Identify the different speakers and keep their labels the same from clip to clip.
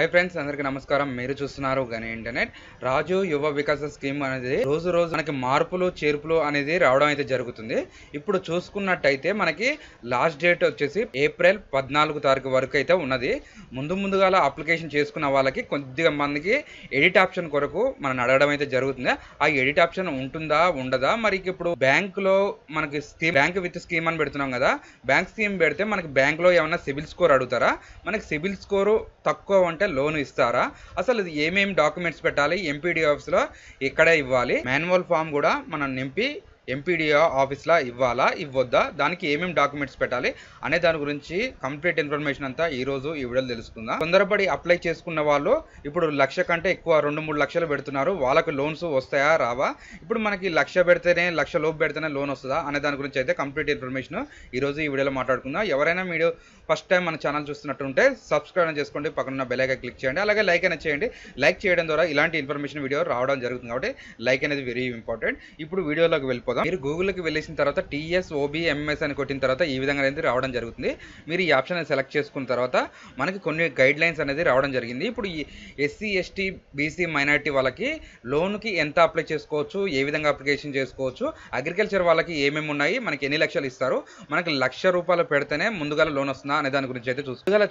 Speaker 1: Hi friends, అందరికీ నమస్కారం. మీరు చూస్తున్నారు గని ఇంటర్నెట్. రాజు యువ వికాస స్కీమ్ అనేది రోజు రోజు మనకి మార్పులు చేర్పులు అనేది రావడం అయితే జరుగుతుంది. ఇప్పుడు చూసుకున్నట్టయితే మనకి లాస్ట్ డేట్ వచ్చేసి ఏప్రిల్ 14 తారీఖు వరకు అయితే ఉన్నది. ముందుగా అప్లికేషన్ చేసుకున్న వాళ్ళకి కొద్దిగా మందికి ఎడిట్ ఆప్షన్ కొరకు మనం అడగడం అయితే జరుగుతుంది. ఆ ఎడిట్ ఆప్షన్ ఉంటుందా ఉండదా, మరి ఇప్పుడు బ్యాంకులో మనకి స్కీమ్, బ్యాంక్ విత్ స్కీమ్ అని పెడుతున్నాం కదా. బ్యాంక్ స్కీమ్ పెడితే మనకి బ్యాంకులో ఏమన్నా సిబిల్ స్కోర్ అడుగుతారా? మనకి సిబిల్ స్కోరు తక్కువ అంటే లోన్ ఇస్తారా? అసలు ఇది ఏమేమి డాక్యుమెంట్స్ పెట్టాలి, ఎంపీడీ ఆఫీస్లో ఎక్కడ ఇవ్వాలి, మాన్యువల్ ఫామ్ కూడా మనం నింపి ఎంపీడీఓ ఆఫీస్లో ఇవ్వాలా ఇవ్వద్దా, దానికి ఏమేమి డాక్యుమెంట్స్ పెట్టాలి అనే దాని గురించి కంప్లీట్ ఇన్ఫర్మేషన్ అంతా ఈరోజు ఈ వీడియోలో తెలుసుకుందాం. తొందరపడి అప్లై చేసుకున్న వాళ్ళు ఇప్పుడు 1,00,000 కంటే ఎక్కువ 2-3 లక్షలు పెడుతున్నారు. వాళ్ళకి లోన్స్ వస్తాయా రావా, ఇప్పుడు మనకి 1,00,000 పెడితేనే 1,00,000 లోపు పెడితేనే లోన్ వస్తుందా అనే దాని గురించి అయితే కంప్లీట్ ఇన్ఫర్మేషన్ ఈరోజు ఈ వీడియోలో మాట్లాడుకుందాం. ఎవరైనా మీరు ఫస్ట్ టైం మన ఛానల్ చూస్తున్నట్టుంటే సబ్స్క్రైబ్ చేసుకోండి, పక్కన బెల్ ఐకాన్ క్లిక్ చేయండి, అలాగే లైక్ అనేది చేయండి. లైక్ చేయడం ద్వారా ఇలాంటి ఇన్ఫర్మేషన్ వీడియో రావడం జరుగుతుంది కాబట్టి లైక్ అనేది వెరీ ఇంపార్టెంట్. ఇప్పుడు వీడియోలోకి వెళ్ళిపోదాం. మీరు గూగుల్కి వెళ్ళేసిన తర్వాత TSOBMS అని కొట్టిన తర్వాత ఈ విధంగా అనేది రావడం జరుగుతుంది. మీరు ఈ ఆప్షన్ సెలెక్ట్ చేసుకున్న తర్వాత మనకి కొన్ని గైడ్ లైన్స్ అనేది రావడం జరిగింది. ఇప్పుడు ఈ SC ST BC మైనారిటీ వాళ్ళకి లోన్కి ఎంత అప్లై చేసుకోవచ్చు, ఏ విధంగా అప్లికేషన్ చేసుకోవచ్చు, అగ్రికల్చర్ వాళ్ళకి ఏమేమి ఉన్నాయి, మనకి ఎన్ని లక్షలు ఇస్తారు, మనకి ₹1,00,000 పెడితేనే ముందుగా లోన్ వస్తుందా అనే దాని గురించి అయితే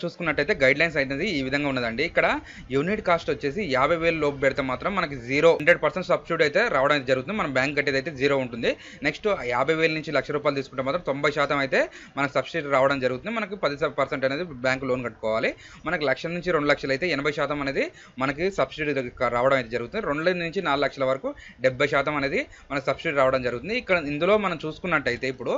Speaker 1: చూసుకున్నట్టయితే గైడ్ లైన్స్ అనేది ఈ విధంగా ఉన్నదండి. ఇక్కడ యూనిట్ కాస్ట్ వచ్చేసి 50,000 లోపు పెడితే మాత్రం మనకి 100% సబ్సిడీ అయితే రావడం జరుగుతుంది. మన బ్యాంక్ కట్టేది అయితే 0 ఉంటుంది. నెక్స్ట్ 50,000 నుంచి ₹1,00,000 తీసుకుంటే మాత్రం 90% అయితే మనకు సబ్సిడీ రావడం జరుగుతుంది. మనకి 10% అనేది బ్యాంకు లోన్ కట్టుకోవాలి. మనకి 1,00,000 నుంచి 2,00,000 అయితే 80% అనేది మనకి సబ్సిడీ రావడం అయితే జరుగుతుంది. 2 నుంచి 4 లక్షల వరకు 70% అనేది మనకు సబ్సిడీ రావడం జరుగుతుంది. ఇక్కడ ఇందులో మనం చూసుకున్నట్టయితే ఇప్పుడు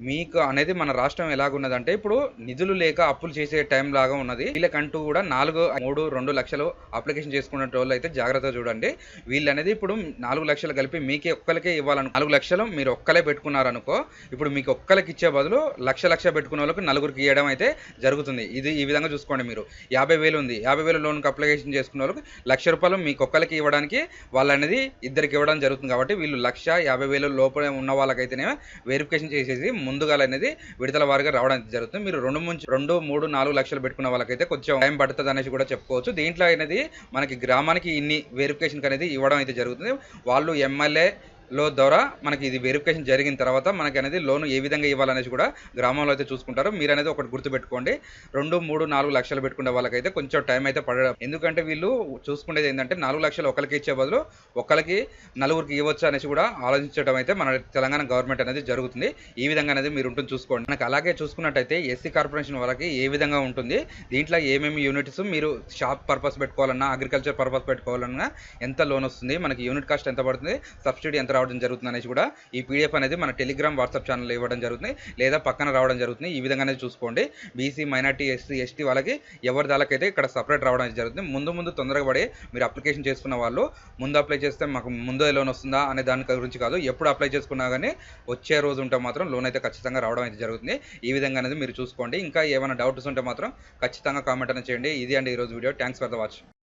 Speaker 1: మీకు అనేది మన రాష్ట్రం ఎలాగున్నదంటే ఇప్పుడు నిధులు లేక అప్పులు చేసే టైం లాగా ఉన్నది. వీళ్ళకంటూ కూడా 4, 3, 2 లక్షలు అప్లికేషన్ చేసుకున్న వాళ్ళు అయితే జాగ్రత్తగా చూడండి. వీళ్ళు అనేది ఇప్పుడు 4 లక్షలు కలిపి మీకే ఒక్కరికే ఇవ్వాలను. 4 లక్షలు మీరు ఒక్కలే పెట్టుకున్నారనుకో, ఇప్పుడు మీకు ఒక్కరికి ఇచ్చే బదులు లక్ష పెట్టుకున్న వాళ్ళకి నలుగురికి ఇవ్వడం అయితే జరుగుతుంది. ఇది ఈ విధంగా చూసుకోండి. మీరు 50,000 ఉంది, 50,000 లోన్కి అప్లికేషన్ చేసుకున్న వాళ్ళకి ₹1,00,000 మీకు ఒక్కరికి ఇవ్వడానికి వాళ్ళు అనేది ఇద్దరికి ఇవ్వడం జరుగుతుంది. కాబట్టి వీళ్ళు 1,50,000 లోపల ఉన్న వాళ్ళకైతేనే వెరిఫికేషన్ చేసేసి ముందుగా అనేది విడతల వారిగా రావడం జరుగుతుంది. మీరు 2, 3, 4 లక్షలు పెట్టుకున్న వాళ్ళకైతే కొంచెం టైం పడుతుంది అనేసి కూడా చెప్పుకోవచ్చు. దీంట్లో అనేది మనకి గ్రామానికి ఇన్ని వెరిఫికేషన్ అనేది ఇవ్వడం అయితే జరుగుతుంది. వాళ్ళు MLA ద్వారా మనకి ఇది వెరిఫికేషన్ జరిగిన తర్వాత మనకి అనేది లోన్ ఏ విధంగా ఇవ్వాలనేసి కూడా గ్రామంలో అయితే చూసుకుంటారు. మీరు అనేది ఒకటి గుర్తుపెట్టుకోండి, 2, 3, 4 లక్షలు పెట్టుకునే వాళ్ళకైతే కొంచెం టైం అయితే పడడం. ఎందుకంటే వీళ్ళు చూసుకునేది ఏంటంటే 4 లక్షలు ఒకరికి ఇచ్చే బదులు ఒకరికి నలుగురికి ఇవ్వచ్చు అనేసి కూడా ఆలోచించడం అయితే మన తెలంగాణ గవర్నమెంట్ అనేది జరుగుతుంది. ఈ విధంగా అనేది మీరు ఉంటుంది చూసుకోండి. మనకి అలాగే చూసుకున్నట్టయితే SC కార్పొరేషన్ వాళ్ళకి ఏ విధంగా ఉంటుంది, దీంట్లో ఏమేమి యూనిట్స్ మీరు షాప్ పర్పస్ పెట్టుకోవాలన్నా, అగ్రికల్చర్ పర్పస్ పెట్టుకోవాలన్నా ఎంత లోన్ వస్తుంది, మనకి యూనిట్ కాస్ట్ ఎంత పడుతుంది, సబ్సిడీ ఎంత రావడం జరుగుతుంది అనేసి కూడా ఈ PDF అనేది మన టెలిగ్రామ్ వాట్సాప్ ఛానల్ ఇవ్వడం జరుగుతుంది, లేదా పక్కన రావడం జరుగుతుంది. ఈ విధంగానే చూసుకోండి. BC మైనారిటీ SC ST వాళ్ళకి ఎవరి దానికైతే ఇక్కడ సపరేట్ రావడం జరుగుతుంది. ముందు తొందరగా పడి మీరు అప్లికేషన్ చేసుకున్న వాళ్ళు ముందు అప్లై చేస్తే మాకు ముందు లోన్ వస్తుందా అనే దాని గురించి కాదు, ఎప్పుడు అప్లై చేసుకున్నా కానీ వచ్చే రోజు ఉంటే మాత్రం లోన్ అయితే ఖచ్చితంగా రావడం అయితే జరుగుతుంది. ఈ విధంగా అనేది మీరు చూసుకోండి. ఇంకా ఏమైనా డౌట్స్ ఉంటే మాత్రం ఖచ్చితంగా కామెంట్ అనేది చేయండి. ఇది అండి ఈరోజు video. Thanks for the watch.